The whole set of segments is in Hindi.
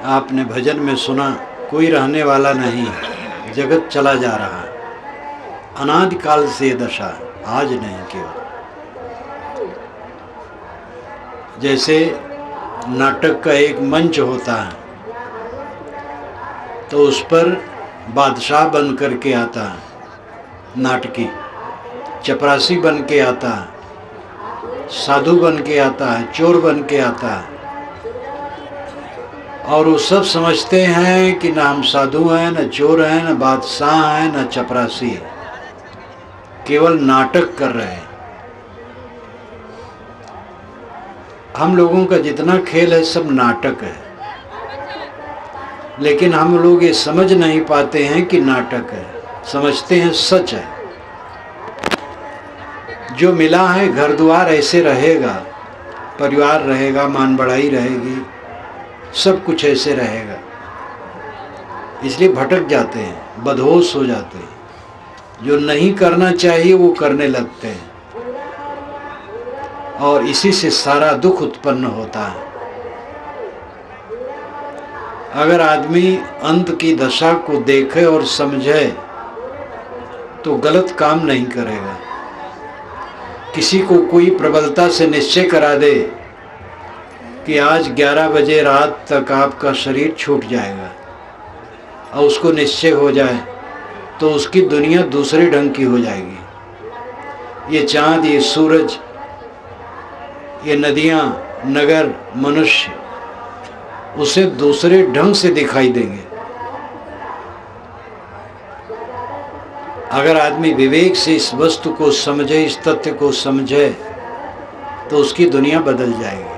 आपने भजन में सुना, कोई रहने वाला नहीं, जगत चला जा रहा। अनादिकाल से ये दशा, आज नहीं केवल। जैसे नाटक का एक मंच होता है तो उस पर बादशाह बन करके आता है, नाटकी चपरासी बन के आता है, साधु बन के आता है, चोर बन के आता है, और वो सब समझते हैं कि ना हम साधु हैं, न चोर हैं, न बादशाह हैं, न चपरासी है, केवल नाटक कर रहे हैं। हम लोगों का जितना खेल है सब नाटक है, लेकिन हम लोग ये समझ नहीं पाते हैं कि नाटक है, समझते हैं सच है। जो मिला है घर द्वार ऐसे रहेगा, परिवार रहेगा, मान बढ़ाई रहेगी, सब कुछ ऐसे रहेगा, इसलिए भटक जाते हैं, बदहोश हो जाते हैं। जो नहीं करना चाहिए वो करने लगते हैं और इसी से सारा दुख उत्पन्न होता है। अगर आदमी अंत की दशा को देखे और समझे तो गलत काम नहीं करेगा। किसी को कोई प्रबलता से निश्चय करा दे कि आज 11 बजे रात तक आपका शरीर छूट जाएगा और उसको निश्चय हो जाए तो उसकी दुनिया दूसरे ढंग की हो जाएगी। ये चाँद, ये सूरज, ये नदियाँ, नगर, मनुष्य उसे दूसरे ढंग से दिखाई देंगे। अगर आदमी विवेक से इस वस्तु को समझे, इस तथ्य को समझे, तो उसकी दुनिया बदल जाएगी।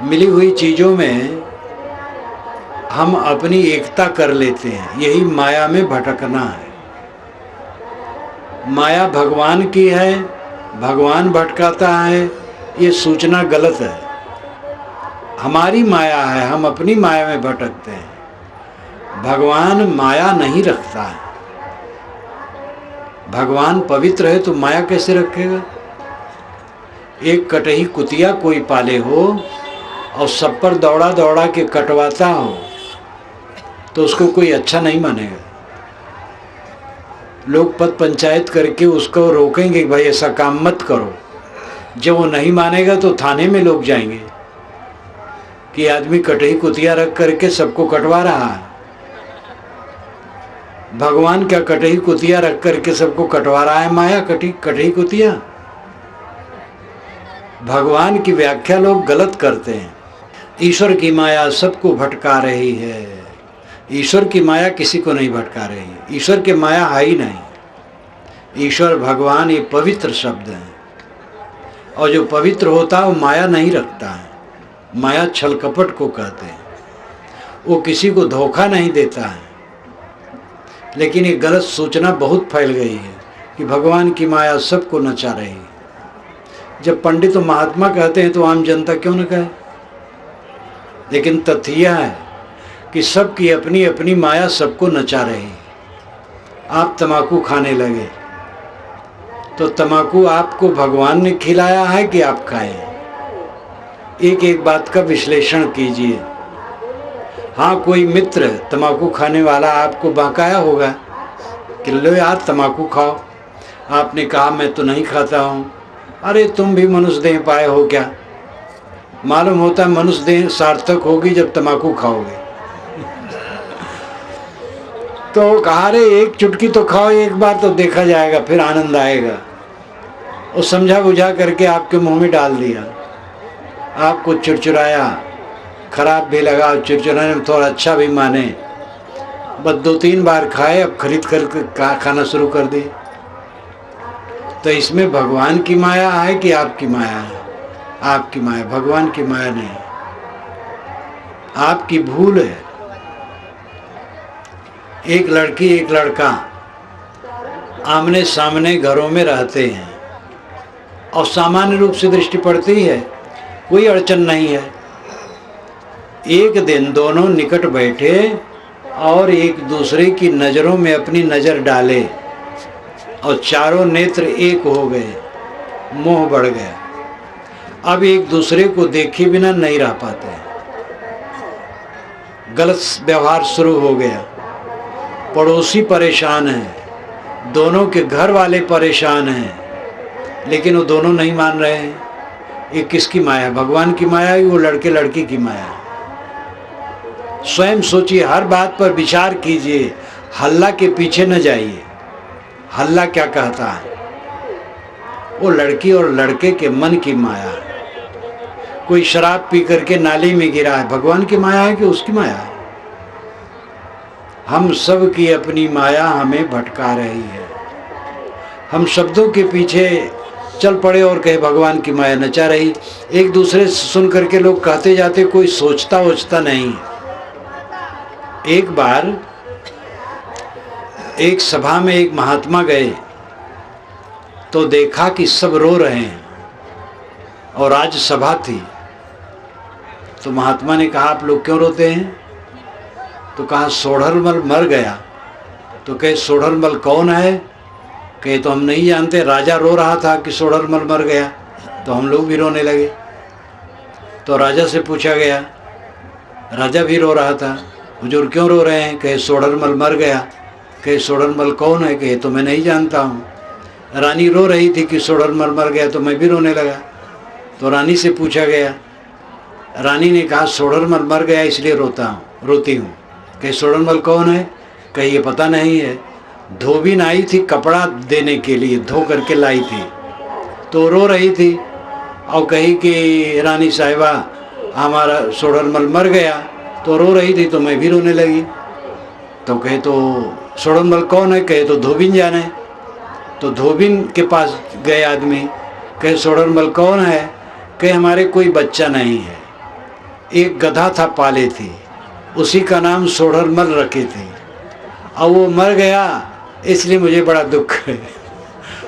मिली हुई चीज़ों में हम अपनी एकता कर लेते हैं, यही माया में भटकना है। माया भगवान की है, भगवान भटकाता है, ये सूचना गलत है। हमारी माया है, हम अपनी माया में भटकते हैं। भगवान माया नहीं रखता है। भगवान पवित्र है तो माया कैसे रखेगा? एक कटही कुतिया कोई पाले हो और सब पर दौड़ा दौड़ा के कटवाता हो तो उसको कोई अच्छा नहीं मानेगा। लोग पद पंचायत करके उसको रोकेंगे कि भाई ऐसा काम मत करो। जब वो नहीं मानेगा तो थाने में लोग जाएंगे कि आदमी कटही कुतिया रख करके सबको कटवा रहा है। भगवान क्या कटही कुतिया रख करके सबको कटवा रहा है? माया कटही कुतिया। भगवान की व्याख्या लोग गलत करते हैं। ईश्वर की माया सबको भटका रही है। ईश्वर की माया किसी को नहीं भटका रही है। ईश्वर की माया है ही नहीं। ईश्वर, भगवान ये पवित्र शब्द हैं और जो पवित्र होता है वो माया नहीं रखता है। माया छल कपट को कहते हैं। वो किसी को धोखा नहीं देता है। लेकिन ये गलत सूचना बहुत फैल गई है कि भगवान की माया सबको नचा रही है। जब पंडित और महात्मा कहते हैं तो आम जनता क्यों न कहे? लेकिन तथ्य यह है कि सबकी अपनी अपनी माया सबको नचा रही है। आप तम्बाकू खाने लगे तो तम्बाकू आपको भगवान ने खिलाया है कि आप खाएं? एक एक बात का विश्लेषण कीजिए। हाँ, कोई मित्र तम्बाकू खाने वाला आपको बहकाया होगा कि लो यार तम्बाकू खाओ। आपने कहा मैं तो नहीं खाता हूँ। अरे तुम भी मनुष्य देह पाए हो क्या? मालूम होता है मनुष्य देह सार्थक होगी जब तम्बाकू खाओगे। तो कहा रे एक चुटकी तो खाओ एक बार तो देखा जाएगा, फिर आनंद आएगा। और समझा बुझा करके आपके मुंह में डाल दिया। आपको चिड़चिड़ाया, खराब भी लगा, चिड़चिड़ाने में थोड़ा अच्छा भी माने, बस 2-3 बार खाए, अब खरीद कर खाना शुरू कर दी। तो इसमें भगवान की माया है कि आपकी माया है? आपकी माया, भगवान की माया नहीं। आपकी भूल है। एक लड़की एक लड़का आमने सामने घरों में रहते हैं और सामान्य रूप से दृष्टि पड़ती है, कोई अड़चन नहीं है। एक दिन दोनों निकट बैठे और एक दूसरे की नज़रों में अपनी नज़र डाले और चारों नेत्र एक हो गए, मोह बढ़ गया। अब एक दूसरे को देखे बिना नहीं रह पाते, गलत व्यवहार शुरू हो गया, पड़ोसी परेशान हैं, दोनों के घर वाले परेशान हैं, लेकिन वो दोनों नहीं मान रहे हैं। ये किसकी माया? भगवान की माया है, वो लड़के लड़की की माया है। स्वयं सोचिए, हर बात पर विचार कीजिए, हल्ला के पीछे न जाइए। हल्ला क्या कहता है? वो लड़की और लड़के के मन की माया है। कोई शराब पी करके नाली में गिरा है, भगवान की माया है कि उसकी माया है? हम सब की अपनी माया हमें भटका रही है। हम शब्दों के पीछे चल पड़े और कहे भगवान की माया नचा रही। एक दूसरे से सुन करके लोग कहते जाते, कोई सोचता वोचता नहीं। एक बार एक सभा में एक महात्मा गए तो देखा कि सब रो रहे हैं और आज सभा थी। तो महात्मा ने कहा, आप लोग क्यों रोते हैं? तो कहा, सोढ़रमल मर गया। तो कहे, सोढ़रमल कौन है? कहे, तो हम नहीं जानते, राजा रो रहा था कि सोढ़रमल मर गया, तो हम लोग भी रोने लगे। तो राजा से पूछा गया, राजा भी रो रहा था, हुजूर क्यों रो रहे हैं? कहे, सोढ़रमल मर गया। कहे, सोढ़रमल कौन है? कहे, तो मैं नहीं जानता हूँ। रानी रो रही थी कि सोढ़रमल मर गया, तो मैं भी रोने लगा। तो रानी से पूछा गया, रानी ने कहा, सोढ़रमल मर गया इसलिए रोती हूँ। कहे, सोढ़रमल कौन है? कहे, ये पता नहीं है। धोबिन आई थी कपड़ा देने के लिए, धो करके लाई थी, तो रो रही थी और कही कि रानी साहिबा हमारा सोढ़रमल मर गया, तो रो रही थी, तो मैं भी रोने लगी। तो कहे, तो सोढ़रमल कौन है? कहे, तो धोबिन जाने। तो धोबिन के पास गए आदमी, कहे, सोढ़रमल कौन है? कहे, हमारे कोई बच्चा नहीं है, एक गधा था पाले थी, उसी का नाम सोढ़रमल रखे थे, और वो मर गया, इसलिए मुझे बड़ा दुख है।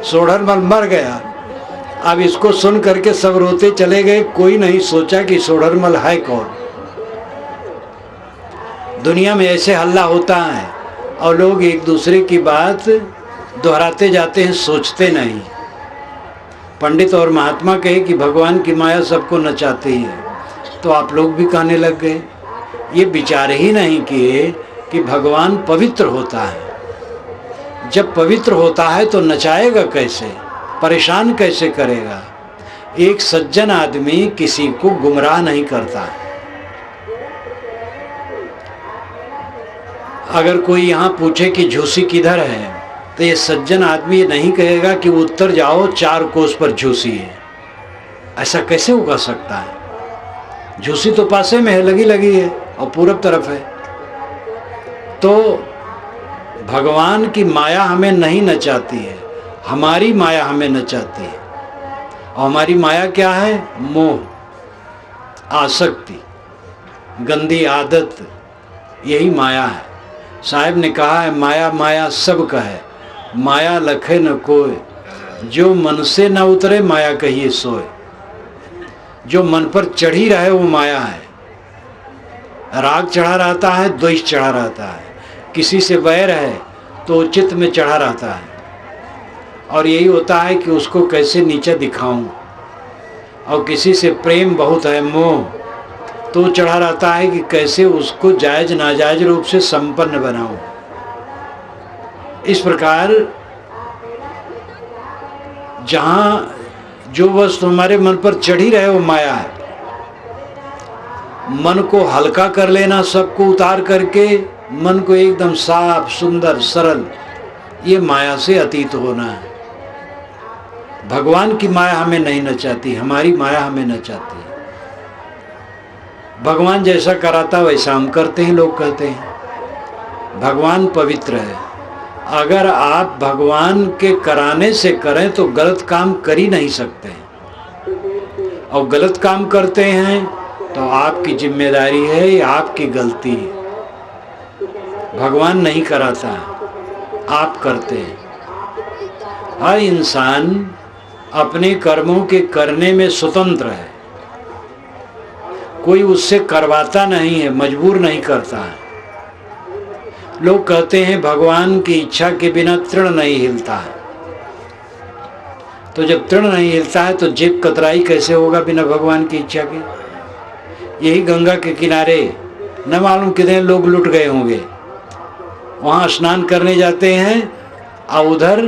सोढ़रमल मर गया। अब इसको सुन करके सब रोते चले गए, कोई नहीं सोचा कि सोढ़रमल है कौन। दुनिया में ऐसे हल्ला होता है और लोग एक दूसरे की बात दोहराते जाते हैं, सोचते नहीं। पंडित और महात्मा कहे कि भगवान की माया सबको नचाती है, तो आप लोग भी कहने लग गए। ये विचार ही नहीं किए कि भगवान पवित्र होता है। जब पवित्र होता है तो नचाएगा कैसे, परेशान कैसे करेगा? एक सज्जन आदमी किसी को गुमराह नहीं करता। अगर कोई यहाँ पूछे कि झूसी किधर है, तो ये सज्जन आदमी ये नहीं कहेगा कि उत्तर जाओ 4 कोस पर झूसी है। ऐसा कैसे उगा सकता है? झूसी तो पासे में है, लगी है और पूरब तरफ है। तो भगवान की माया हमें नहीं नचाती है, हमारी माया हमें नचाती है। और हमारी माया क्या है? मोह, आसक्ति, गंदी आदत, यही माया है। साहब ने कहा है, माया माया सब कहे, माया लखे न कोय, जो मन से न उतरे माया कहिए सोए। जो मन पर चढ़ी रहे वो माया है। राग चढ़ा रहता है, द्वेष चढ़ा रहता है, किसी से वैर है तो चित्त में चढ़ा रहता है, और यही होता है कि उसको कैसे नीचा दिखाऊं। और किसी से प्रेम बहुत है, मोह, तो चढ़ा रहता है कि कैसे उसको जायज नाजायज रूप से संपन्न बनाऊं। इस प्रकार जहाँ जो वस्तु हमारे मन पर चढ़ी रहे वो माया है। मन को हल्का कर लेना, सबको उतार करके मन को एकदम साफ सुंदर सरल, ये माया से अतीत होना है। भगवान की माया हमें नहीं नचाती, हमारी माया हमें नचाती है। भगवान जैसा कराता वैसा हम करते हैं, लोग कहते हैं। भगवान पवित्र है। अगर आप भगवान के कराने से करें तो गलत काम कर ही नहीं सकते, और गलत काम करते हैं तो आपकी जिम्मेदारी है, ये आपकी गलती है। भगवान नहीं कराता, आप करते हैं। हर इंसान अपने कर्मों के करने में स्वतंत्र है, कोई उससे करवाता नहीं है, मजबूर नहीं करता है। लोग कहते हैं भगवान की इच्छा के बिना तृण नहीं हिलता है। तो जब तृण नहीं हिलता है तो जेब कतराई कैसे होगा बिना भगवान की इच्छा के। यही गंगा के किनारे न मालूम कितने लोग लुट गए होंगे, वहाँ स्नान करने जाते हैं और उधर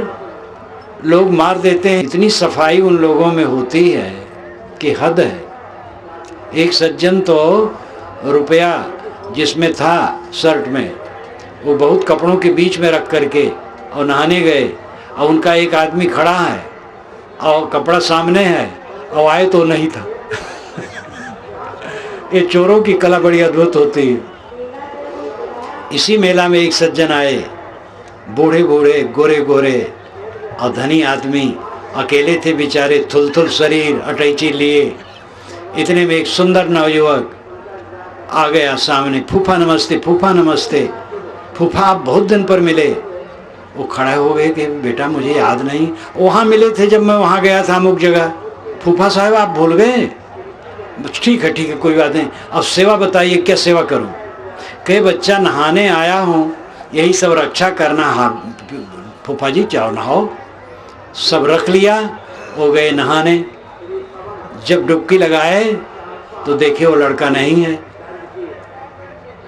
लोग मार देते हैं। इतनी सफाई उन लोगों में होती है कि हद है। एक सज्जन तो रुपया जिसमें था शर्ट में, वो बहुत कपड़ों के बीच में रख करके और नहाने गए, और उनका एक आदमी खड़ा है और कपड़ा सामने है और आए तो नहीं था। ये चोरों की कला बड़ी अद्भुत होती है। इसी मेला में एक सज्जन आए, बूढ़े बूढ़े गोरे गोरे और धनी आदमी, अकेले थे बेचारे, थुलथुल शरीर, अटैची लिए। इतने में एक सुंदर नवयुवक आ गया सामने। फूफा नमस्ते, फूफा नमस्ते। फूफा आप बहुत दिन पर मिले। वो खड़े हो गए कि बेटा मुझे याद नहीं, वहाँ मिले थे जब मैं वहाँ गया था अमुक जगह। फूफा साहब आप भूल गए? ठीक है कोई बात नहीं, अब सेवा बताइए क्या सेवा करूँ? कहे बच्चा नहाने आया हूँ, यही सब रक्षा करना। हाँ फूफा जी चाहो नहाओ। सब रख लिया, हो गए नहाने। जब डुबकी लगाए तो देखे वो लड़का नहीं है,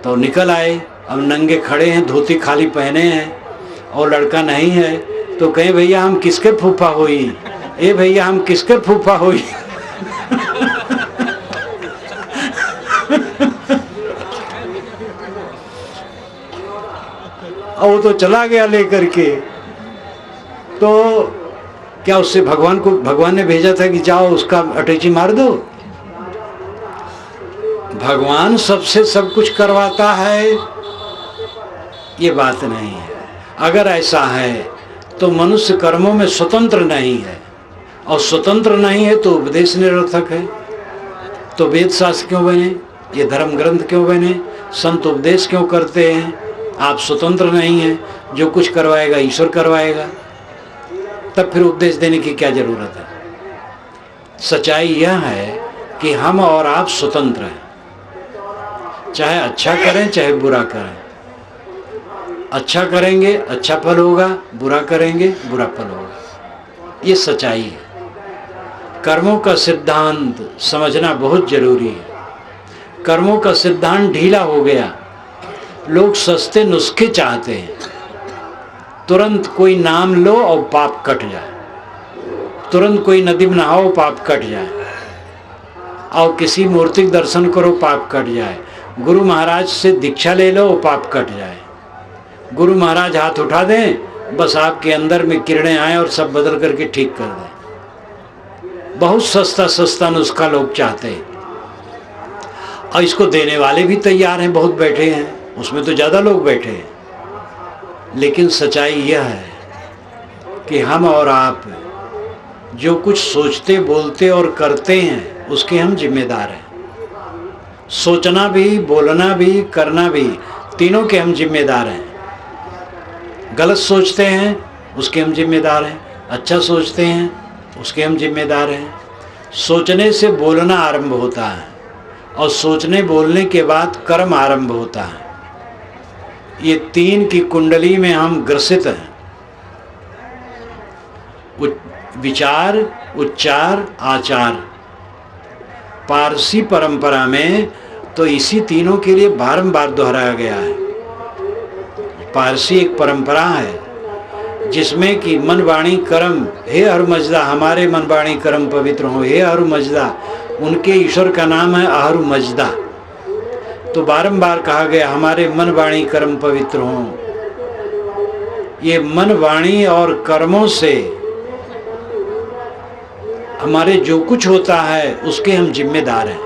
तो निकल आए। अब नंगे खड़े हैं, धोती खाली पहने हैं और लड़का नहीं है। तो कहे भैया हम किसके फूफा हुई? ए भैया हम किसके फूफा हुई? और वो तो चला गया लेकर के। तो क्या उससे भगवान ने भेजा था कि जाओ उसका अटैची मार दो? भगवान सबसे सब कुछ करवाता है, ये बात नहीं है। अगर ऐसा है तो मनुष्य कर्मों में स्वतंत्र नहीं है, और स्वतंत्र नहीं है तो उपदेश निरर्थक है। तो वेद शास्त्र क्यों बने, ये धर्म ग्रंथ क्यों बने, संत उपदेश क्यों करते हैं? आप स्वतंत्र नहीं हैं, जो कुछ करवाएगा ईश्वर करवाएगा, तब फिर उपदेश देने की क्या जरूरत है? सच्चाई यह है कि हम और आप स्वतंत्र हैं, चाहे अच्छा करें चाहे बुरा करें। अच्छा करेंगे अच्छा फल होगा, बुरा करेंगे बुरा फल होगा। ये सच्चाई है। कर्मों का सिद्धांत समझना बहुत जरूरी है। कर्मों का सिद्धांत ढीला हो गया। लोग सस्ते नुस्खे चाहते हैं, तुरंत कोई नाम लो और पाप कट जाए, तुरंत कोई नदी में नहाओ पाप कट जाए, और किसी मूर्ति दर्शन करो पाप कट जाए, गुरु महाराज से दीक्षा ले लो पाप कट जाए, गुरु महाराज हाथ उठा दें बस आपके अंदर में किरणें आए और सब बदल करके ठीक कर दें। बहुत सस्ता सस्ता नुस्खा लोग चाहते हैं, और इसको देने वाले भी तैयार हैं, बहुत बैठे हैं, उसमें तो ज़्यादा लोग बैठे हैं। लेकिन सच्चाई यह है कि हम और आप जो कुछ सोचते बोलते और करते हैं उसके हम जिम्मेदार हैं। सोचना भी, बोलना भी, करना भी, तीनों के हम जिम्मेदार हैं। गलत सोचते हैं उसके हम जिम्मेदार हैं, अच्छा सोचते हैं उसके हम जिम्मेदार हैं। सोचने से बोलना आरंभ होता है, और सोचने बोलने के बाद कर्म आरंभ होता है। ये तीन की कुंडली में हम ग्रसित हैं। विचार, उच्चार, आचार। पारसी परंपरा में तो इसी तीनों के लिए बारंबार दोहराया गया है। पारसी एक परंपरा है जिसमें कि मन वाणी कर्म, हे अहरु मजदा, हमारे मन वाणी कर्म पवित्र हो, हे अहरु मजदा। उनके ईश्वर का नाम है अहरु मजदा। तो बारंबार कहा गया हमारे मन वाणी कर्म पवित्र हों। ये मन वाणी और कर्मों से हमारे जो कुछ होता है उसके हम जिम्मेदार हैं,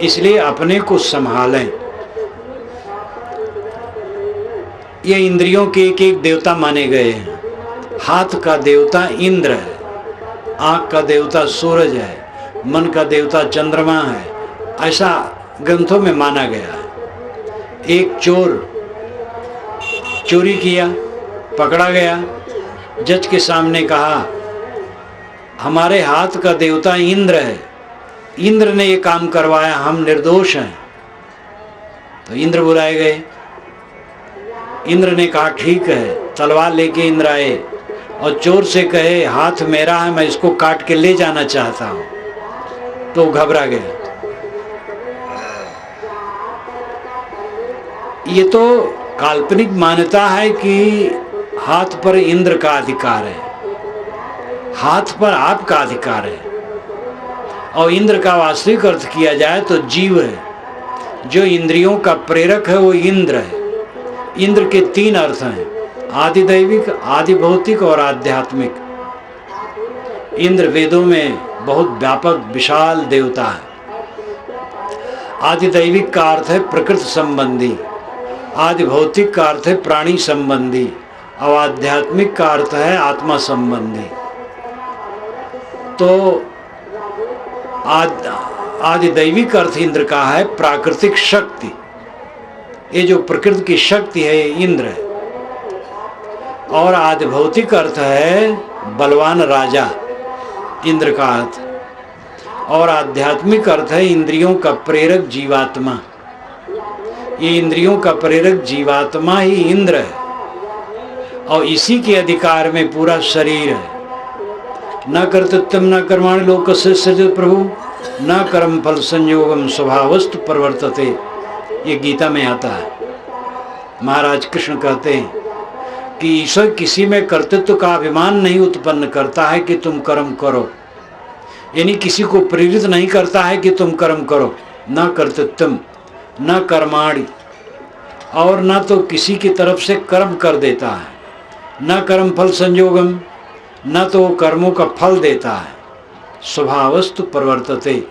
इसलिए अपने को संभालें। ये इंद्रियों के एक एक देवता माने गए हैं। हाथ का देवता इंद्र है, आँख का देवता सूरज है, मन का देवता चंद्रमा है, ऐसा ग्रंथों में माना गया है। एक चोर चोरी किया, पकड़ा गया, जज के सामने कहा हमारे हाथ का देवता इंद्र है, इंद्र ने ये काम करवाया, हम निर्दोष हैं। तो इंद्र बुलाए गए। इंद्र ने कहा ठीक है। तलवार लेके इंद्र आए, और चोर से कहे हाथ मेरा है, मैं इसको काट के ले जाना चाहता हूं, तो घबरा गया। ये तो काल्पनिक मान्यता है कि हाथ पर इंद्र का अधिकार है, हाथ पर आपका अधिकार है। और इंद्र का वास्तविक अर्थ किया जाए तो जीव है, जो इंद्रियों का प्रेरक है वो इंद्र है। इंद्र के 3 अर्थ हैं, आदि दैविक, आदि भौतिक और आध्यात्मिक। इंद्र वेदों में बहुत व्यापक विशाल देवता है। आदि दैविक का अर्थ है प्रकृति संबंधी, आदि भौतिक का अर्थ है प्राणी संबंधी, और आध्यात्मिक का अर्थ है आत्मा संबंधी। तो आदि दैविक अर्थ इंद्र का है प्राकृतिक शक्ति, ये जो प्रकृति की शक्ति है ये इंद्र है। और आदि भौतिक अर्थ है बलवान राजा, इंद्र का अर्थ। और आध्यात्मिक अर्थ है इंद्रियों का प्रेरक जीवात्मा, ये इंद्रियों का प्रेरक जीवात्मा ही इंद्र है, और इसी के अधिकार में पूरा शरीर है। न कर्तृत्वम न कर्माणि लोकस्य सृजति प्रभु न कर्म फल संयोगम स्वभावस्तु प्रवर्तते, ये गीता में आता है। महाराज कृष्ण कहते हैं कि ईश्वर किसी में कर्तृत्व का अभिमान नहीं उत्पन्न करता है कि तुम कर्म करो, यानी किसी को प्रेरित नहीं करता है कि तुम कर्म करो। न कर्तृत्वम न कर्माणि, और न तो किसी की तरफ से कर्म कर देता है। न कर्म फल संयोगम, न तो कर्मों का फल देता है। स्वभावस्तु प्रवर्तते,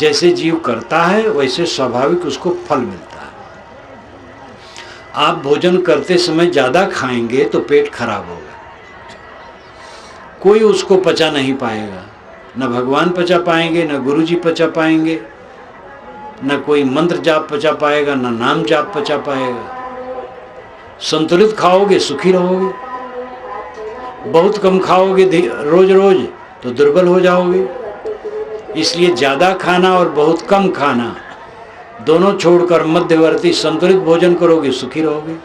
जैसे जीव करता है वैसे स्वाभाविक उसको फल मिलता है। आप भोजन करते समय ज़्यादा खाएंगे तो पेट खराब होगा, कोई उसको पचा नहीं पाएगा, न भगवान पचा पाएंगे, न गुरु जी पचा पाएंगे, न कोई मंत्र जाप पचा पाएगा, न नाम जाप पचा पाएगा। संतुलित खाओगे सुखी रहोगे, बहुत कम खाओगे रोज रोज तो दुर्बल हो जाओगे। इसलिए ज़्यादा खाना और बहुत कम खाना दोनों छोड़कर मध्यवर्ती संतुलित भोजन करोगे, सुखी रहोगे।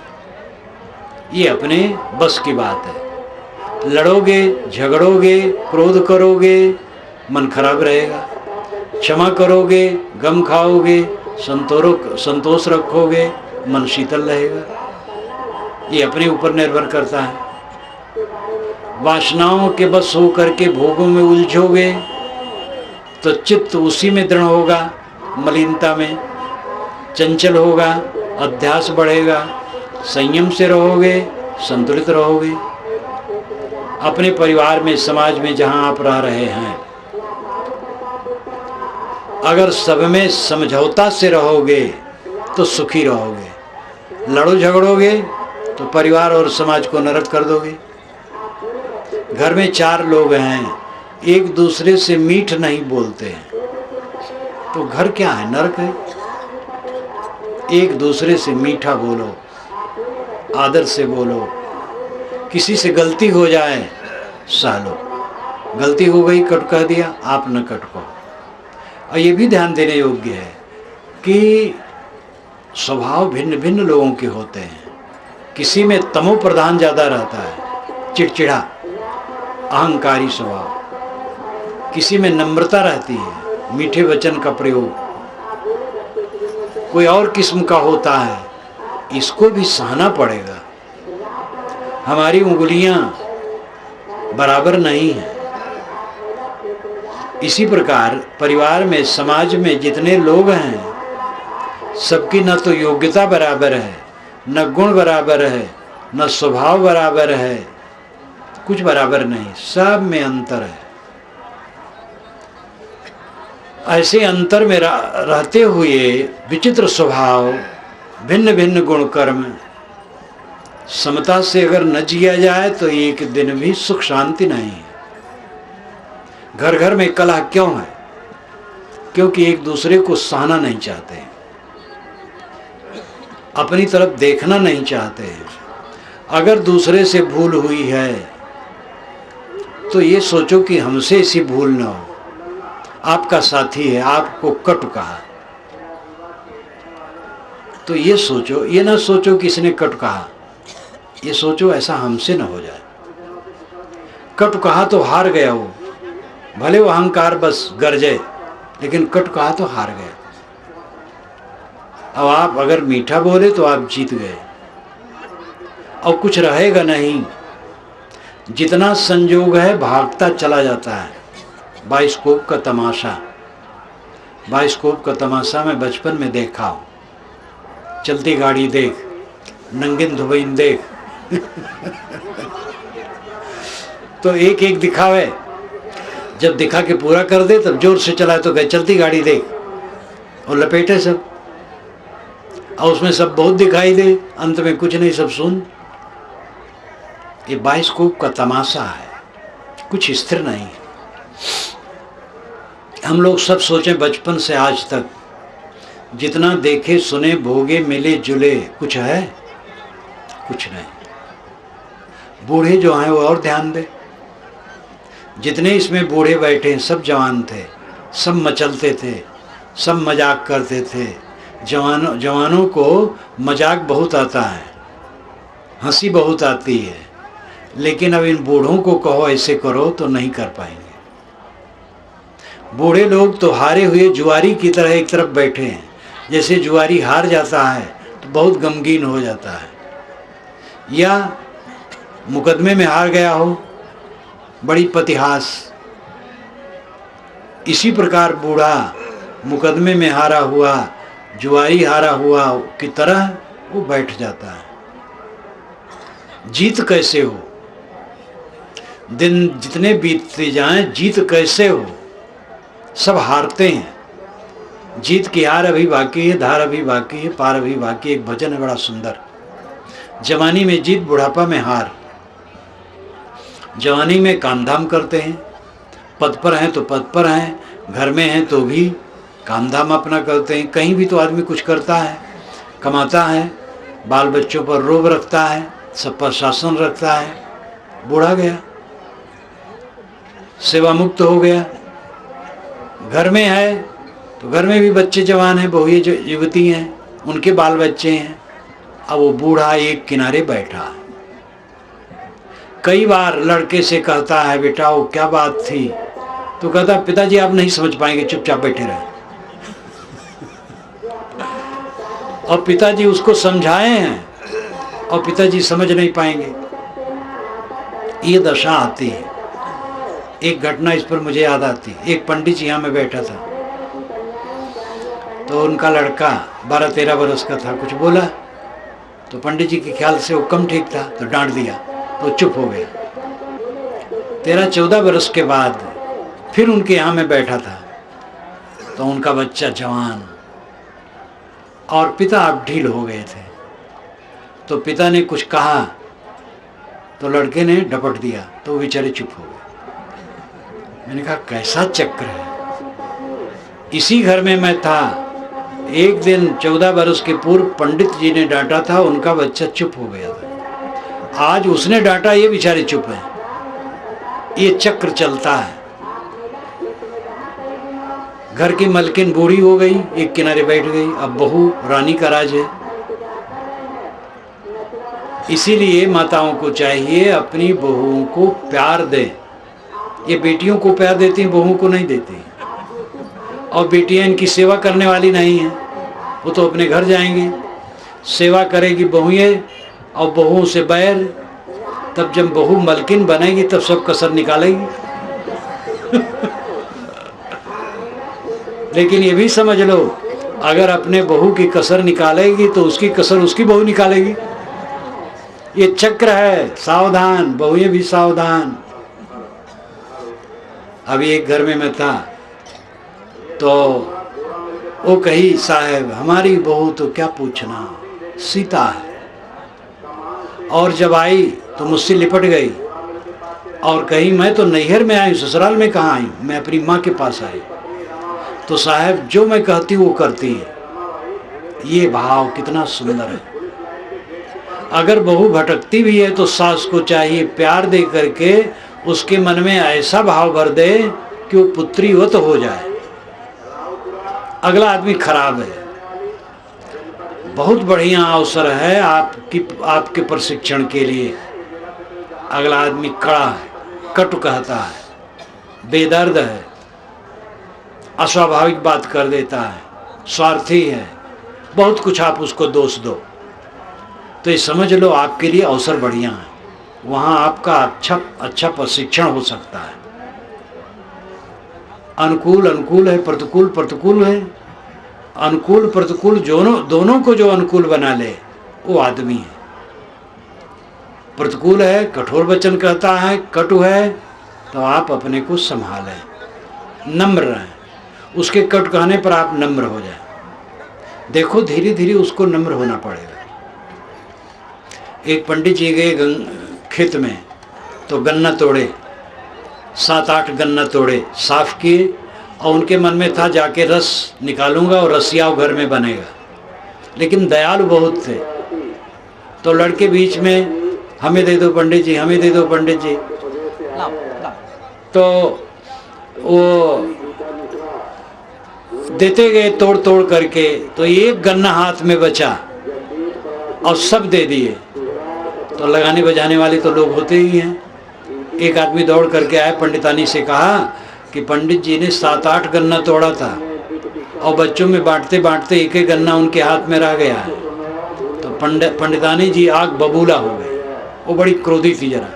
ये अपने बस की बात है। लड़ोगे, झगड़ोगे, क्रोध करोगे, मन खराब रहेगा। क्षमा करोगे, गम खाओगे, संतोष रखोगे, मन शीतल रहेगा। ये अपने ऊपर निर्भर करता है। वासनाओं के बस होकर के भोगों में उलझोगे तो चित्त उसी में दृढ़ होगा, मलिनता में चंचल होगा, अध्यास बढ़ेगा। संयम से रहोगे, संतुलित रहोगे। अपने परिवार में, समाज में जहां आप रह रहे हैं, अगर सब में समझौता से रहोगे तो सुखी रहोगे। लड़ो झगड़ोगे तो परिवार और समाज को नरक कर दोगे। घर में 4 लोग हैं, एक दूसरे से मीठ नहीं बोलते हैं तो घर क्या है? नरक है। एक दूसरे से मीठा बोलो, आदर से बोलो। किसी से गलती हो जाए सह लो, गलती हो गई, कट कह दिया, आप न कटको। और ये भी ध्यान देने योग्य है कि स्वभाव भिन्न भिन्न लोगों के होते हैं। किसी में तमो प्रधान ज़्यादा रहता है, चिड़चिड़ा, अहंकारी स्वभाव। किसी में नम्रता रहती है, मीठे वचन का प्रयोग। कोई और किस्म का होता है, इसको भी सहना पड़ेगा। हमारी उंगलियां बराबर नहीं हैं। इसी प्रकार परिवार में, समाज में जितने लोग हैं, सबकी न तो योग्यता बराबर है, न गुण बराबर है, न स्वभाव बराबर है, कुछ बराबर नहीं, सब में अंतर है। ऐसे अंतर में रहते हुए विचित्र स्वभाव, भिन्न भिन्न गुण कर्म, समता से अगर न जिया जाए तो एक दिन भी सुख शांति नहीं है। घर घर में कलह क्यों है? क्योंकि एक दूसरे को सहना नहीं चाहते, अपनी तरफ देखना नहीं चाहते हैं। अगर दूसरे से भूल हुई है तो ये सोचो कि हमसे ऐसी भूल न हो। आपका साथी है, आपको कटु कहा तो ये सोचो, ये ना सोचो कि इसने कटु कहा, ये सोचो ऐसा हमसे न हो जाए। कटु कहा तो हार गया वो, भले वो अहंकार बस गरजे, लेकिन कटु कहा तो हार गया। अब आप अगर मीठा बोले तो आप जीत गए, और कुछ रहेगा नहीं। जितना संयोग है भागता चला जाता है। बाइस्कोप का तमाशा, बाइस्कोप का तमाशा मैं बचपन में देखा हूँ। चलती गाड़ी देख, नंगिन धुबैन देख तो एक एक दिखावे, जब दिखा के पूरा कर दे तब जोर से चलाए तो कहे चलती गाड़ी देख, और लपेटे सब, और उसमें सब बहुत दिखाई दे, अंत में कुछ नहीं, सब सुन। ये बाइस्कोप का तमाशा है, कुछ स्थिर नहीं है। हम लोग सब सोचें बचपन से आज तक जितना देखे सुने भोगे मिले जुले, कुछ है? कुछ नहीं। बूढ़े जो हैं वो और ध्यान दे, जितने इसमें बूढ़े बैठे हैं सब जवान थे, सब मचलते थे, सब मजाक करते थे। जवानों को मजाक बहुत आता है, हंसी बहुत आती है, लेकिन अब इन बूढ़ों को कहो ऐसे करो तो नहीं कर पाएंगे। बूढ़े लोग तो हारे हुए जुआरी की तरह एक तरफ बैठे हैं। जैसे जुआरी हार जाता है तो बहुत गमगीन हो जाता है, या मुकदमे में हार गया हो, बड़ी पतिहास। इसी प्रकार बूढ़ा मुकदमे में हारा हुआ, जुआरी हारा हुआ की तरह वो बैठ जाता है। जीत कैसे हो? दिन जितने बीतते जाएं जीत कैसे हो? सब हारते हैं। जीत की हार अभी बाकी है, धार अभी बाकी है, पार अभी बाकी है। एक भजन है बड़ा सुंदर, जवानी में जीत बुढ़ापा में हार। जवानी में काम धाम करते हैं, पद पर हैं तो पद पर हैं, घर में हैं तो भी काम धाम अपना करते हैं। कहीं भी तो आदमी कुछ करता है, कमाता है, बाल बच्चों पर रोब रखता है, सब पर शासन रखता है। बूढ़ा गया, सेवा मुक्त हो गया। घर में है तो घर में भी बच्चे जवान हैं, बहुएं युवती हैं, उनके बाल बच्चे हैं। अब वो बूढ़ा एक किनारे बैठा है। कई बार लड़के से कहता है बेटा वो क्या बात थी, तो कहता है पिताजी आप नहीं समझ पाएंगे, चुपचाप बैठे रहे। और पिताजी उसको समझाए हैं और पिताजी समझ नहीं पाएंगे। ये दशा आती है। एक घटना इस पर मुझे याद आती है। एक पंडित जी यहाँ में बैठा था, तो उनका लड़का 12-13 बरस का था, कुछ बोला तो पंडित जी के ख्याल से वो कम ठीक था, तो डांट दिया, तो चुप हो गया। 13-14 बरस के बाद फिर उनके यहाँ में बैठा था, तो उनका बच्चा जवान और पिता अब ढील हो गए थे। तो पिता ने कुछ कहा तो लड़के ने डपट दिया, तो वो बेचारे चुप हो गए। मैंने कहा कैसा चक्र है। इसी घर में मैं था, एक दिन 14 बरस के पूर्व पंडित जी ने डांटा था, उनका बच्चा चुप हो गया था। आज उसने डांटा, ये बेचारे चुप हैं। ये चक्र चलता है। घर की मलकिन बूढ़ी हो गई, एक किनारे बैठ गई, अब बहू रानी का राज है। इसीलिए माताओं को चाहिए अपनी बहुओं को प्यार दें। ये बेटियों को प्यार देती हैं, बहुओं को नहीं देती। और बेटियां इनकी सेवा करने वाली नहीं हैं, वो तो अपने घर जाएंगी। सेवा करेगी बहुएं और बहुओं से बैर, तब जब बहू मलकिन बनेगी तब सब कसर निकालेगी। लेकिन ये भी समझ लो, अगर अपने बहू की कसर निकालेगी तो उसकी कसर उसकी बहू निकालेगी। ये चक्र है, सावधान, बहुएं भी सावधान। अभी एक घर में मैं था, तो वो कही साहब हमारी बहू तो क्या पूछना, सीता है। और जब आई तो मुझसे लिपट गई और कही मैं तो नैहर में आई, ससुराल में कहाँ आई, मैं अपनी माँ के पास आई। तो साहब जो मैं कहती हूँ वो करती है। ये भाव कितना सुंदर है। अगर बहू भटकती भी है तो सास को चाहिए प्यार दे करके उसके मन में ऐसा भाव भर दे कि वो पुत्रीवत हो जाए। अगला आदमी खराब है। बहुत बढ़िया अवसर है आपके प्रशिक्षण के लिए। अगला आदमी कड़ा है, कटु कहता है, बेदर्द है, अस्वाभाविक बात कर देता है, स्वार्थी है, बहुत कुछ आप उसको दोष दो, तो ये समझ लो आपके लिए अवसर बढ़िया है, वहाँ आपका अच्छा प्रशिक्षण हो सकता है। अनुकूल अनुकूल है, प्रतिकूल प्रतिकूल है। अनुकूल प्रतिकूल दोनों को जो अनुकूल बना ले वो आदमी है। प्रतिकूल है, कठोर वचन कहता है, कटु है, तो आप अपने को संभालें, नम्र रहें, उसके कट कहने पर आप नम्र हो जाए। देखो धीरे धीरे उसको नम्र होना पड़ेगा। एक पंडित जी गए खेत में, तो गन्ना तोड़े, 7-8 गन्ना तोड़े, साफ किए, और उनके मन में था जाके रस निकालूंगा और रसियाव घर में बनेगा। लेकिन दयालु बहुत थे, तो लड़के बीच में, हमें दे दो पंडित जी, हमें दे दो पंडित जी। तो वो देते गए तोड़ तोड़ करके, तो एक गन्ना हाथ में बचा और सब दे दिए। तो लगाने बजाने वाले तो लोग होते ही हैं। एक आदमी दौड़ करके आए, पंडितानी से कहा कि पंडित जी ने 7-8 गन्ना तोड़ा था और बच्चों में बांटते बांटते एक एक गन्ना उनके हाथ में रह गया है। तो पंडितानी जी आग बबूला हो गई, वो बड़ी क्रोधी थी जरा।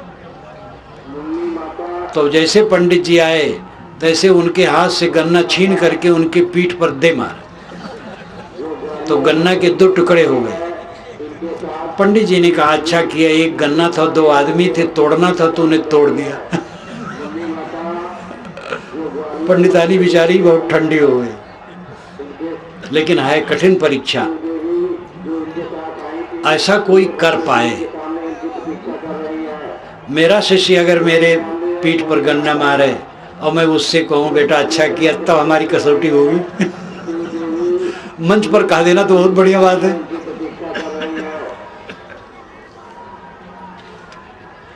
तो जैसे पंडित जी आए, तैसे उनके हाथ से गन्ना छीन करके उनके पीठ पर दे मारा, तो गन्ना के 2 टुकड़े हो गए। पंडित जी ने कहा, अच्छा किया, एक गन्ना था, 2 आदमी थे, तोड़ना था तो उन्हें तोड़ दिया। पंडितानी बेचारी बहुत ठंडी हो गई। लेकिन है कठिन परीक्षा, ऐसा कोई कर पाए। मेरा शिष्य अगर मेरे पीठ पर गन्ना मारे और मैं उससे कहूँ बेटा अच्छा किया, तब हमारी कसौटी होगी। मंच पर कह देना तो बहुत बढ़िया बात है।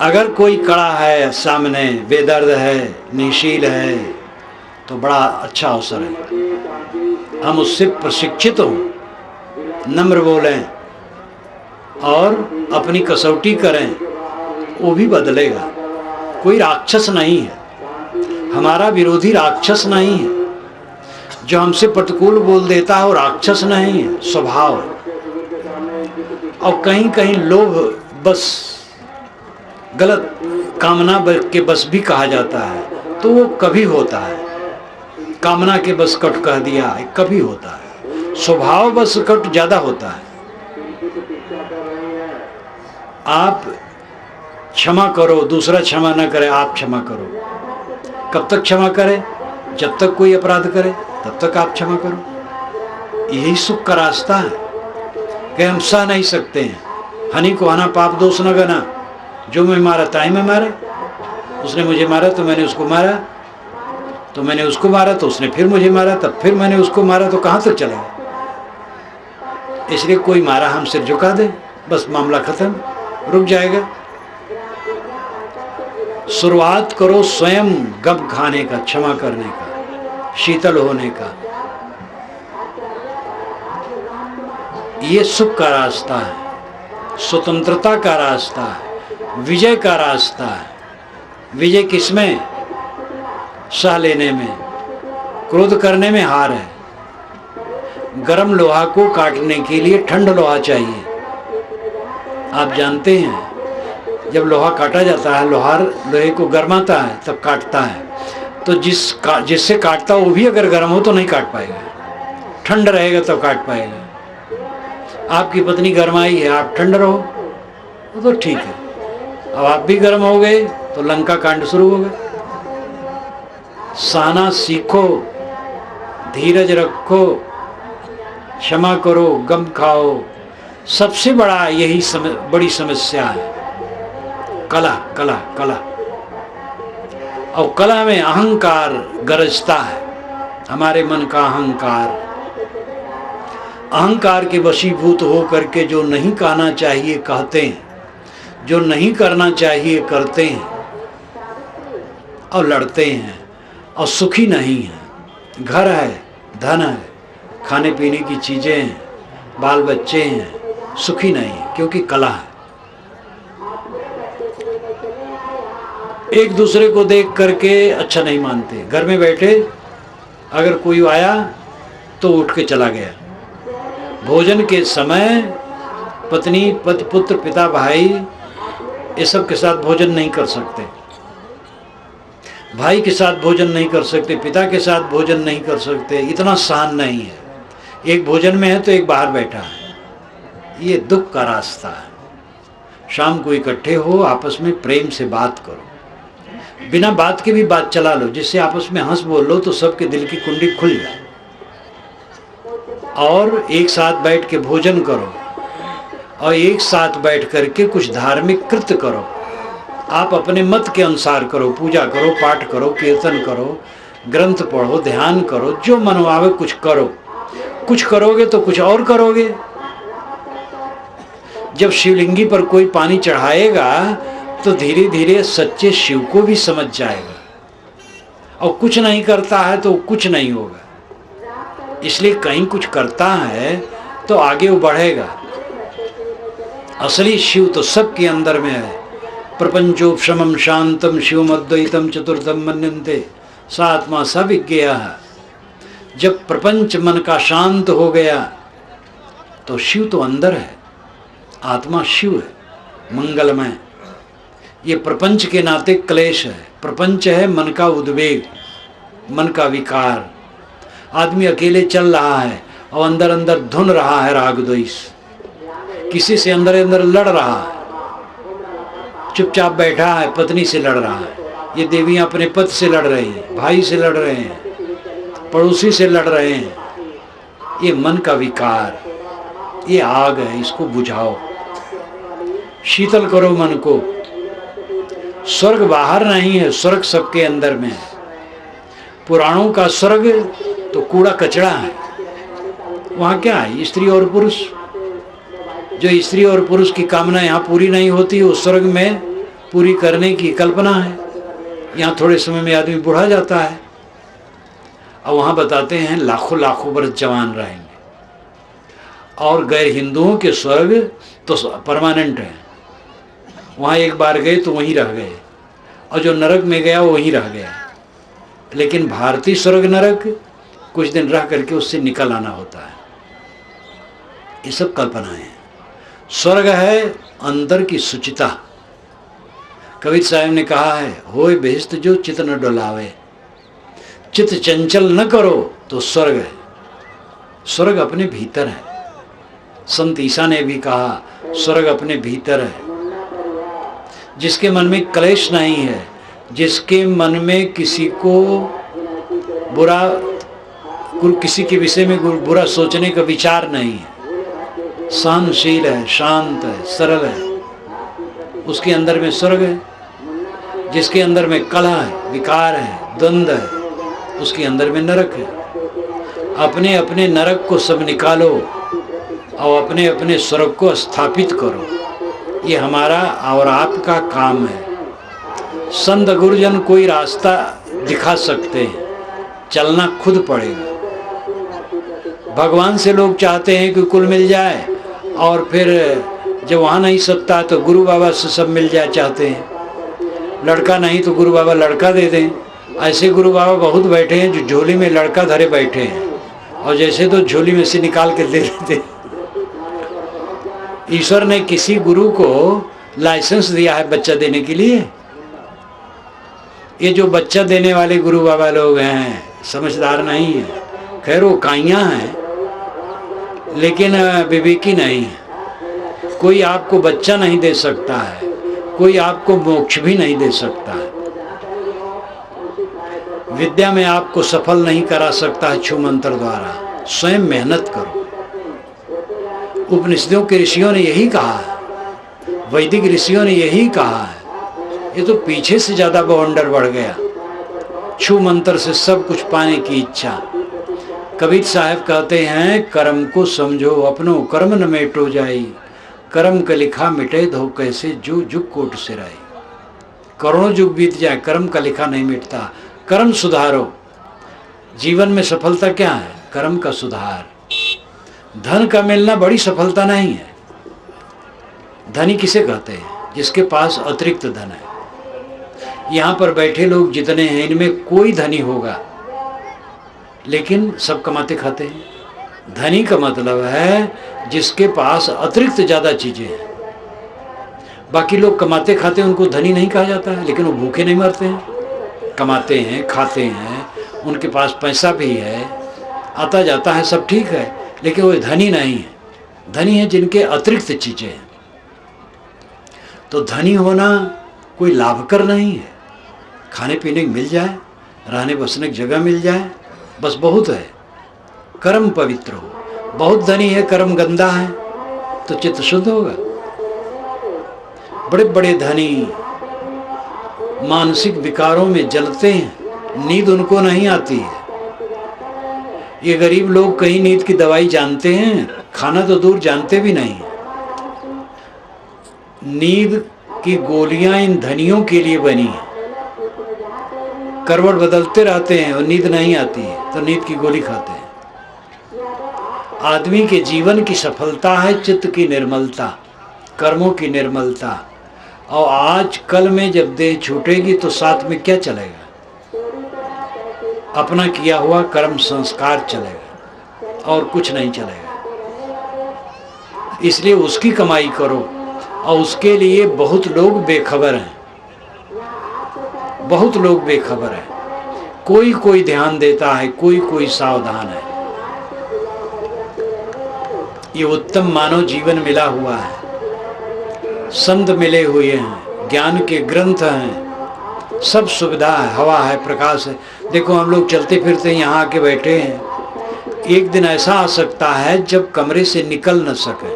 अगर कोई कड़ा है सामने, बेदर्द है, निशील है, तो बड़ा अच्छा अवसर है। हम उससे प्रशिक्षित हों, नम्र बोलें और अपनी कसौटी करें, वो भी बदलेगा। कोई राक्षस नहीं है, हमारा विरोधी राक्षस नहीं है। जो हमसे प्रतिकूल बोल देता है वो राक्षस नहीं है, स्वभाव है। और कहीं कहीं लोभ बस, गलत कामना के बस भी कहा जाता है, तो वो कभी होता है। कामना के बस कट कह दिया, कभी होता है। स्वभाव बस कट ज़्यादा होता है। आप क्षमा करो, दूसरा क्षमा न करे, आप क्षमा करो। कब तक क्षमा करें? जब तक कोई अपराध करे तब तक आप क्षमा करो। यही सुख का रास्ता है कि हम सह नहीं सकते हैं। हनी को हना पाप दोष न गना, जो मैं मारा ताई में मारे। उसने मुझे मारा तो मैंने उसको मारा, तो मैंने उसको मारा तो उसने फिर मुझे मारा, तब फिर मैंने उसको मारा, तो कहाँ तक चलेगा? इसलिए कोई मारा हम सिर झुका दे, बस मामला खत्म, रुक जाएगा। शुरुआत करो स्वयं गम खाने का, क्षमा करने का, शीतल होने का। ये सुख का रास्ता है, स्वतंत्रता का रास्ता है, विजय का रास्ता है। विजय किसमें? सह लेने में, क्रोध करने में हार है। गर्म लोहा को काटने के लिए ठंड लोहा चाहिए। आप जानते हैं जब लोहा काटा जाता है, लोहार लोहे को गर्माता है तब काटता है, तो जिससे काटता वो भी अगर गर्म हो तो नहीं काट पाएगा, ठंड रहेगा तब काट पाएगा। आपकी पत्नी गर्माई है, आप ठंड रहो तो ठीक है। अब आप भी गर्म हो गए तो लंका कांड शुरू हो गया। सहना सीखो, धीरज रखो, क्षमा करो, गम खाओ। सबसे बड़ा यही बड़ी समस्या है, कला कला कला। और कला में अहंकार गरजता है, हमारे मन का अहंकार। अहंकार के वशीभूत हो करके जो नहीं कहना चाहिए कहते हैं, जो नहीं करना चाहिए करते हैं, और लड़ते हैं, और सुखी नहीं है। घर है, धन है, खाने पीने की चीज़ें हैं, बाल बच्चे हैं, सुखी नहीं है, क्योंकि कला है। एक दूसरे को देख करके अच्छा नहीं मानते। घर में बैठे अगर कोई आया तो उठ के चला गया। भोजन के समय पत्नी, पति, पुत्र, पिता, भाई ये सब के साथ भोजन नहीं कर सकते। भाई के साथ भोजन नहीं कर सकते, पिता के साथ भोजन नहीं कर सकते। इतना सहन नहीं है। एक भोजन में है तो एक बाहर बैठा है। ये दुख का रास्ता है। शाम को इकट्ठे हो, आपस में प्रेम से बात करो। बिना बात के भी बात चला लो, जिससे आपस में हंस बोल लो तो सबके दिल की कुंडी खुल जाए। और एक साथ बैठ के भोजन करो और एक साथ बैठ करके कुछ धार्मिक कृत्य करो। आप अपने मत के अनुसार करो, पूजा करो, पाठ करो, कीर्तन करो, ग्रंथ पढ़ो, ध्यान करो, जो मन आवे कुछ करो। कुछ करोगे तो कुछ और करोगे। जब शिवलिंगी पर कोई पानी चढ़ाएगा तो धीरे धीरे सच्चे शिव को भी समझ जाएगा। और कुछ नहीं करता है तो कुछ नहीं होगा। इसलिए कहीं कुछ करता है तो आगे वो बढ़ेगा। असली शिव तो सबके अंदर में है। प्रपंचोपशमं शांतम शिवम अद्वैतम चतुर्थम मन्यन्ते सा आत्मा स विज्ञेयः। जब प्रपंच मन का शांत हो गया तो शिव तो अंदर है। आत्मा शिव है, मंगलमय। ये प्रपंच के नाते क्लेश है। प्रपंच है मन का उद्वेग, मन का विकार। आदमी अकेले चल रहा है और अंदर अंदर धुन रहा है राग द्वेष। किसी से अंदर अंदर लड़ रहा है, चुपचाप बैठा है, पत्नी से लड़ रहा है। ये देवियां अपने पति से लड़ रही हैं, भाई से लड़ रहे हैं, पड़ोसी से लड़ रहे हैं। ये मन का विकार, ये आग है, इसको बुझाओ, शीतल करो मन को। स्वर्ग बाहर नहीं है, स्वर्ग सबके अंदर में है। पुराणों का स्वर्ग तो कूड़ा कचरा है। वहाँ क्या है? स्त्री और पुरुष। जो स्त्री और पुरुष की कामना यहाँ पूरी नहीं होती, उस स्वर्ग में पूरी करने की कल्पना है। यहाँ थोड़े समय में आदमी बूढ़ा जाता है और वहाँ बताते हैं लाखों लाखों वर्ष जवान रहेंगे। और गैर हिंदुओं के स्वर्ग तो परमानेंट है। वहाँ एक बार गए तो वहीं रह गए, और जो नरक में गया वो वहीं रह गया। लेकिन भारतीय स्वर्ग नरक कुछ दिन रह करके उससे निकल आना होता है। ये सब कल्पनाएं हैं। स्वर्ग है अंदर की शुचिता। कबीर साहब ने कहा है, होए बेहिस्त जो चित न डोलावे। चित चंचल न करो तो स्वर्ग है। स्वर्ग अपने भीतर है। संत ईसा ने भी कहा स्वर्ग अपने भीतर है। जिसके मन में क्लेश नहीं है, जिसके मन में किसी को बुरा, किसी के विषय में बुरा सोचने का विचार नहीं है, सहनशील है, शांत है, सरल है, उसके अंदर में स्वर्ग है। जिसके अंदर में कलह है, विकार है, द्वंद्व है, उसके अंदर में नरक है। अपने अपने नरक को सब निकालो और अपने अपने स्वर्ग को स्थापित करो। ये हमारा और आपका काम है। संत गुरुजन कोई रास्ता दिखा सकते हैं, चलना खुद पड़ेगा। भगवान से लोग चाहते हैं कि कुल मिल जाए, और फिर जब वहाँ नहीं सकता तो गुरु बाबा से सब मिल जाए चाहते हैं। लड़का नहीं तो गुरु बाबा लड़का दे दें। ऐसे गुरु बाबा बहुत बैठे हैं जो झोली में लड़का धरे बैठे हैं, और जैसे तो झोली में से निकाल के दे देते। ईश्वर ने किसी गुरु को लाइसेंस दिया है बच्चा देने के लिए? ये जो बच्चा देने वाले गुरु बाबा लोग हैं समझदार नहीं है। खैर वो काइयाँ हैं लेकिन विवेकी नहीं है। कोई आपको बच्चा नहीं दे सकता है, कोई आपको मोक्ष भी नहीं दे सकता है। विद्या में आपको सफल नहीं करा सकता है छू मंत्र द्वारा। स्वयं मेहनत करो। उपनिषदों के ऋषियों ने यही कहा है, वैदिक ऋषियों ने यही कहा है। ये तो पीछे से ज़्यादा बवंडर बढ़ गया। छू मंत्र से सब कुछ पाने की इच्छा। कबीर साहब कहते हैं, कर्म को समझो अपनो कर्म न मेटो जाई। कर्म का लिखा मिटे धो कैसे जो जुग कोट सिराई। करोड़ों युग बीत जाए, कर्म का लिखा नहीं मिटता। कर्म सुधारो। जीवन में सफलता क्या है? कर्म का सुधार। धन का मिलना बड़ी सफलता नहीं है। धनी किसे कहते हैं? जिसके पास अतिरिक्त धन है। यहाँ पर बैठे लोग जितने हैं इनमें कोई धनी होगा लेकिन सब कमाते खाते हैं। धनी का मतलब है जिसके पास अतिरिक्त ज़्यादा चीज़ें हैं। बाकी लोग कमाते खाते हैं, उनको धनी नहीं कहा जाता है, लेकिन वो भूखे नहीं मरते हैं, कमाते हैं, खाते हैं, उनके पास पैसा भी है, आता जाता है, सब ठीक है, लेकिन वो धनी नहीं है। धनी है जिनके अतिरिक्त चीज़ें हैं। तो धनी होना कोई लाभकर नहीं है। खाने पीने को मिल जाए, रहने बसने की जगह मिल जाए, बस बहुत है। कर्म पवित्र हो। बहुत धनी है, कर्म गंदा है, तो चित्त शुद्ध होगा। बड़े बड़े धनी मानसिक विकारों में जलते हैं, नींद उनको नहीं आती है। ये गरीब लोग कहीं नींद की दवाई जानते हैं, खाना तो दूर जानते भी नहीं। नींद की गोलियां इन धनियों के लिए बनी हैं। करवट बदलते रहते हैं और नींद नहीं आती है तो नींद की गोली खाते हैं। आदमी के जीवन की सफलता है चित्त की निर्मलता, कर्मों की निर्मलता। और आज कल में जब देह छूटेगी तो साथ में क्या चलेगा? अपना किया हुआ कर्म संस्कार चलेगा और कुछ नहीं चलेगा। इसलिए उसकी कमाई करो। और उसके लिए बहुत लोग बेखबर हैं, बहुत लोग बेखबर हैं। कोई कोई ध्यान देता है, कोई कोई सावधान है। ये उत्तम मानव जीवन मिला हुआ है, संत मिले हुए हैं, ज्ञान के ग्रंथ हैं, सब सुविधा है, हवा है, प्रकाश है। देखो हम लोग चलते फिरते यहाँ आके बैठे हैं। एक दिन ऐसा आ सकता है जब कमरे से निकल न सके।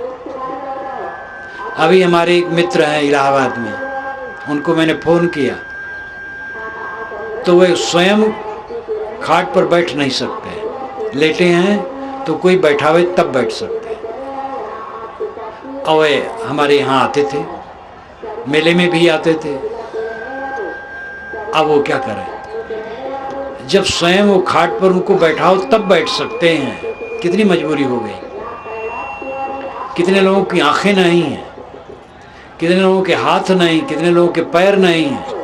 अभी हमारे एक मित्र हैं इलाहाबाद में, उनको मैंने फ़ोन किया तो वे स्वयं खाट पर बैठ नहीं सकते, लेटे हैं तो कोई बैठावे तब बैठ सकते हैं। और वे हमारे यहाँ आते थे, मेले में भी आते थे। अब वो क्या करें, जब स्वयं वो खाट पर उनको बैठाओ तब बैठ सकते हैं। कितनी मजबूरी हो गई। कितने लोगों की आंखें नहीं हैं, कितने लोगों के हाथ नहीं, कितने लोगों के पैर नहीं हैं,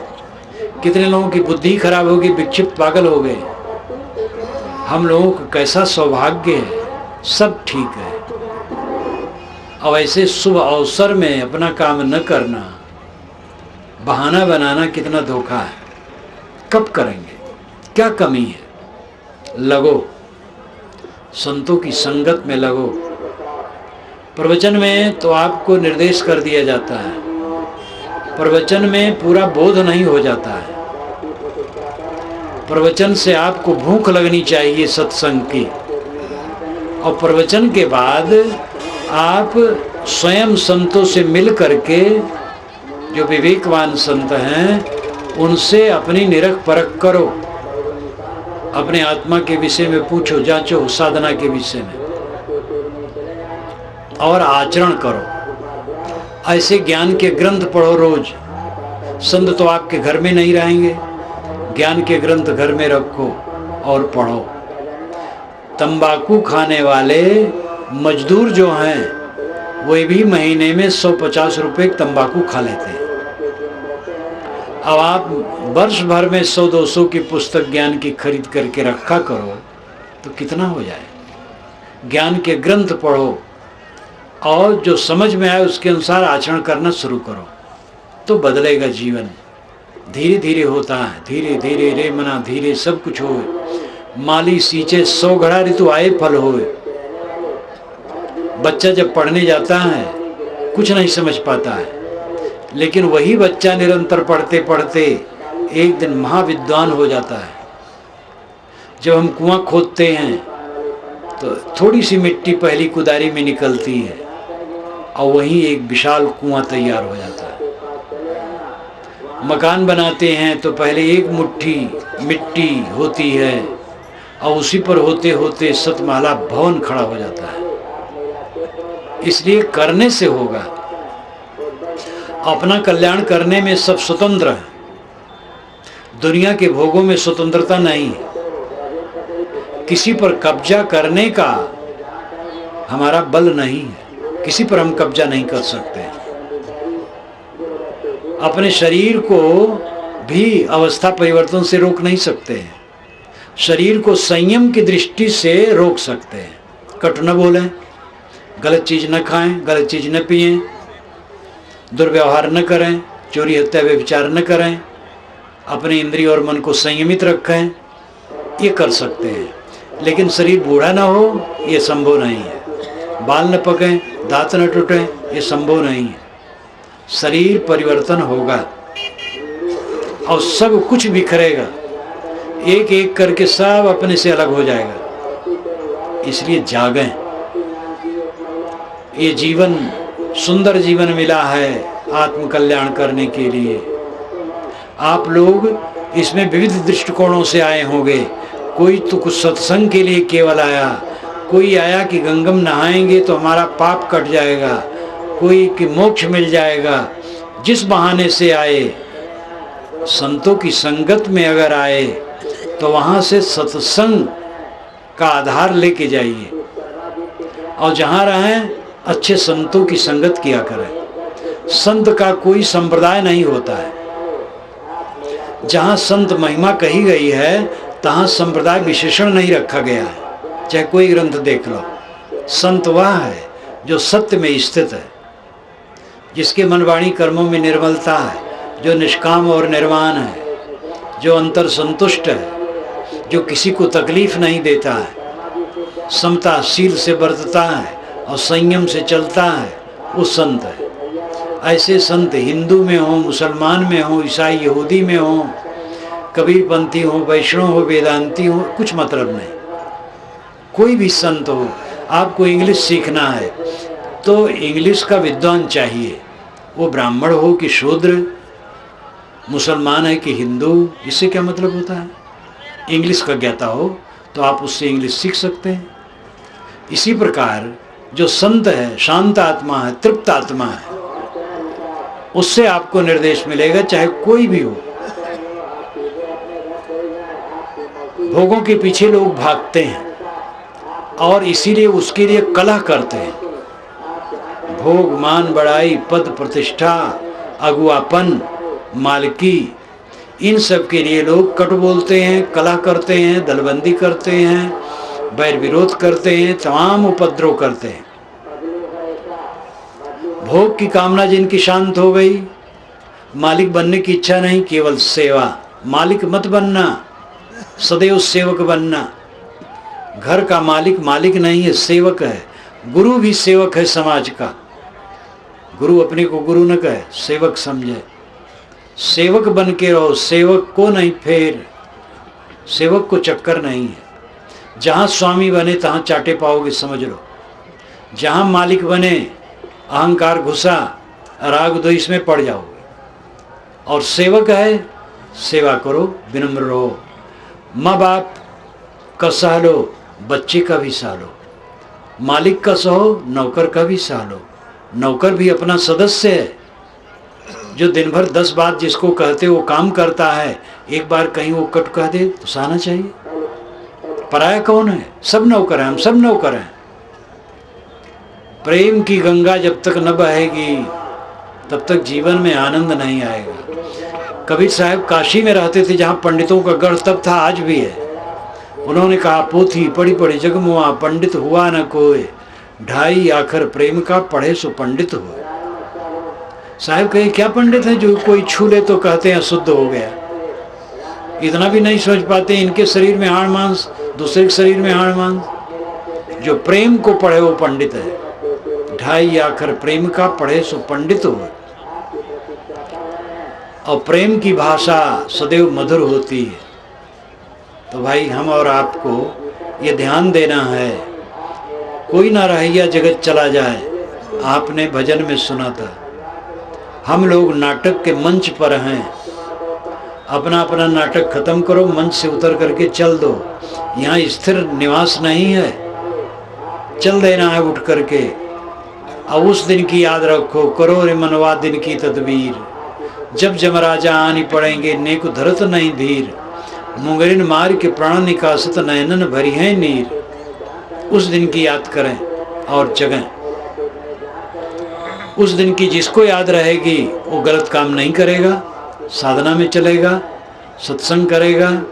कितने लोगों की बुद्धि खराब हो गई, विक्षिप्त पागल हो गए। हम लोगों को कैसा सौभाग्य है, सब ठीक है। अब ऐसे शुभ अवसर में अपना काम न करना, बहाना बनाना कितना धोखा है। कब करेंगे? क्या कमी है? लगो, संतों की संगत में लगो। प्रवचन में तो आपको निर्देश कर दिया जाता है, प्रवचन में पूरा बोध नहीं हो जाता है। प्रवचन से आपको भूख लगनी चाहिए सत्संग की। और प्रवचन के बाद आप स्वयं संतों से मिल करके, जो विवेकवान संत हैं, उनसे अपनी निरख परख करो। अपने आत्मा के विषय में पूछो, जांचो, साधना के विषय में, और आचरण करो। ऐसे ज्ञान के ग्रंथ पढ़ो रोज। संत तो आपके घर में नहीं रहेंगे, ज्ञान के ग्रंथ घर में रखो और पढ़ो। तंबाकू खाने वाले मजदूर जो हैं, वे भी महीने में 150 रुपये तंबाकू खा लेते हैं। अब आप वर्ष भर में 100-200 की पुस्तक ज्ञान की खरीद करके रखा करो तो कितना हो जाए। ज्ञान के ग्रंथ पढ़ो और जो समझ में आए उसके अनुसार आचरण करना शुरू करो, तो बदलेगा जीवन। धीरे धीरे होता है, धीरे धीरे रे मना धीरे सब कुछ होए। माली सींचे 100 घड़ा ऋतु आए फल होए। बच्चा जब पढ़ने जाता है कुछ नहीं समझ पाता है, लेकिन वही बच्चा निरंतर पढ़ते पढ़ते एक दिन महाविद्वान हो जाता है। जब हम कुआं खोदते हैं तो थोड़ी सी मिट्टी पहली कुदारी में निकलती है और वहीं एक विशाल कुआं तैयार हो जाता है। मकान बनाते हैं तो पहले एक मुट्ठी मिट्टी होती है और उसी पर होते होते सतमाला भवन खड़ा हो जाता है। इसलिए करने से होगा। अपना कल्याण करने में सब स्वतंत्र है, दुनिया के भोगों में स्वतंत्रता नहीं है। किसी पर कब्जा करने का हमारा बल नहीं है, किसी पर हम कब्जा नहीं कर सकते। अपने शरीर को भी अवस्था परिवर्तन से रोक नहीं सकते हैं। शरीर को संयम की दृष्टि से रोक सकते हैं। कट न बोलें, गलत चीज़ न खाएं, गलत चीज़ न पिएं, दुर्व्यवहार न करें, चोरी हत्या व्यभिचार न करें, अपने इंद्रिय और मन को संयमित रखें, ये कर सकते हैं। लेकिन शरीर बूढ़ा ना हो, ये संभव नहीं है। बाल न पकें, दांत न टूटें, ये संभव नहीं है। शरीर परिवर्तन होगा और सब कुछ बिखरेगा, एक एक करके सब अपने से अलग हो जाएगा। इसलिए जागें। ये जीवन सुंदर जीवन मिला है आत्म कल्याण करने के लिए। आप लोग इसमें विविध दृष्टिकोणों से आए होंगे। कोई तो कुछ सत्संग के लिए केवल आया, कोई आया कि गंगम नहाएंगे तो हमारा पाप कट जाएगा, कोई कि मोक्ष मिल जाएगा। जिस बहाने से आए, संतों की संगत में अगर आए तो वहाँ से सत्संग का आधार लेके जाइए, और जहाँ रहें अच्छे संतों की संगत किया करें। संत का कोई संप्रदाय नहीं होता है। जहाँ संत महिमा कही गई है तहाँ संप्रदाय विशेषण नहीं रखा गया है। चाहे कोई ग्रंथ देख लो, संत वह है जो सत्य में स्थित है, जिसके मन वाणी कर्मों में निर्मलता है, जो निष्काम और निर्वाण है, जो अंतर संतुष्ट है, जो किसी को तकलीफ नहीं देता है, समताशील से बरतता है और संयम से चलता है, वो संत है। ऐसे संत हिंदू में हो, मुसलमान में हो, ईसाई यहूदी में हो, कबीरपंथी हो, वैष्णव हो, वेदांती हो, कुछ मतलब नहीं। कोई भी संत हो, आपको इंग्लिश सीखना है तो इंग्लिश का विद्वान चाहिए, वो ब्राह्मण हो कि शूद्र, मुसलमान है कि हिंदू, इससे क्या मतलब होता है। इंग्लिश का ज्ञाता हो तो आप उससे इंग्लिश सीख सकते हैं। इसी प्रकार जो संत है, शांत आत्मा है, तृप्त आत्मा है, उससे आपको निर्देश मिलेगा, चाहे कोई भी हो। भोगों के पीछे लोग भागते हैं और इसीलिए उसके लिए कलह करते हैं। भोग, मान, बड़ाई, पद, प्रतिष्ठा, अगुवापन, मालकी, इन सब के लिए लोग कट बोलते हैं, कलह करते हैं, दलबंदी करते हैं, बैर विरोध करते हैं, तमाम उपद्रव करते हैं। भोग की कामना जिनकी शांत हो गई, मालिक बनने की इच्छा नहीं, केवल सेवा। मालिक मत बनना, सदैव सेवक बनना। घर का मालिक मालिक नहीं है, सेवक है। गुरु भी सेवक है समाज का। गुरु अपने को गुरु न कहे, सेवक समझे। सेवक बन के रहो, सेवक को नहीं फेर। सेवक को चक्कर नहीं है। जहाँ स्वामी बने तहाँ चाटे पाओगे, समझ लो। जहाँ मालिक बने, अहंकार घुसा, राग द्वेष में पड़ जाओगे। और सेवक है, सेवा करो, विनम्र रहो। माँ बाप का सह लो, बच्चे का भी सह लो। मालिक का सहो, नौकर का भी सह लो। नौकर भी अपना सदस्य है। जो दिन भर 10 बात जिसको कहते वो काम करता है, एक बार कहीं वो कट कह दे तो सहना चाहिए। पराया कौन है? सब नौकर हैं, हम सब नौकर हैं। प्रेम की गंगा जब तक न बहेगी तब तक जीवन में आनंद नहीं आएगा। कबीर साहब काशी में रहते थे, जहाँ पंडितों का गढ़ तब था, आज भी है। उन्होंने कहा, पोथी पढ़ी पढ़ी जगमुआ, पंडित हुआ न कोई, ढाई आखर प्रेम का पढ़े सो पंडित हुए। साहब कहे, क्या पंडित है जो कोई छू ले तो कहते हैं शुद्ध हो गया। इतना भी नहीं सोच पाते, इनके शरीर में हाड़ मांस, दूसरे के शरीर में हाड़ मांस। जो प्रेम को पढ़े वो पंडित है। ढाई आखर प्रेम का पढ़े सो पंडित हुए। और प्रेम की भाषा सदैव मधुर होती है। तो भाई हम और आपको ये ध्यान देना है, कोई ना रहिया जगत चला जाए। आपने भजन में सुना था, हम लोग नाटक के मंच पर हैं। अपना अपना नाटक खत्म करो, मंच से उतर करके चल दो। यहाँ स्थिर निवास नहीं है, चल देना है उठ करके। अब उस दिन की याद रखो, करो रे मनवा दिन की तदबीर। जब जमराजा आनी पड़ेंगे, नेक धरत नहीं धीर। मुंगरिन मार के प्राण निकासत, नयनन भरी है नीर। उस दिन की याद करें और जगें। उस दिन की जिसको याद रहेगी वो गलत काम नहीं करेगा, साधना में चलेगा, सत्संग करेगा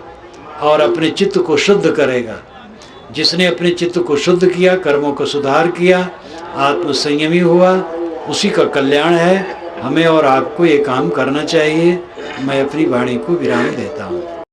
और अपने चित्त को शुद्ध करेगा। जिसने अपने चित्त को शुद्ध किया, कर्मों को सुधार किया, आत्मसंयमी हुआ, उसी का कल्याण है। हमें और आपको ये काम करना चाहिए। मैं अपनी वाणी को विराम देता हूँ।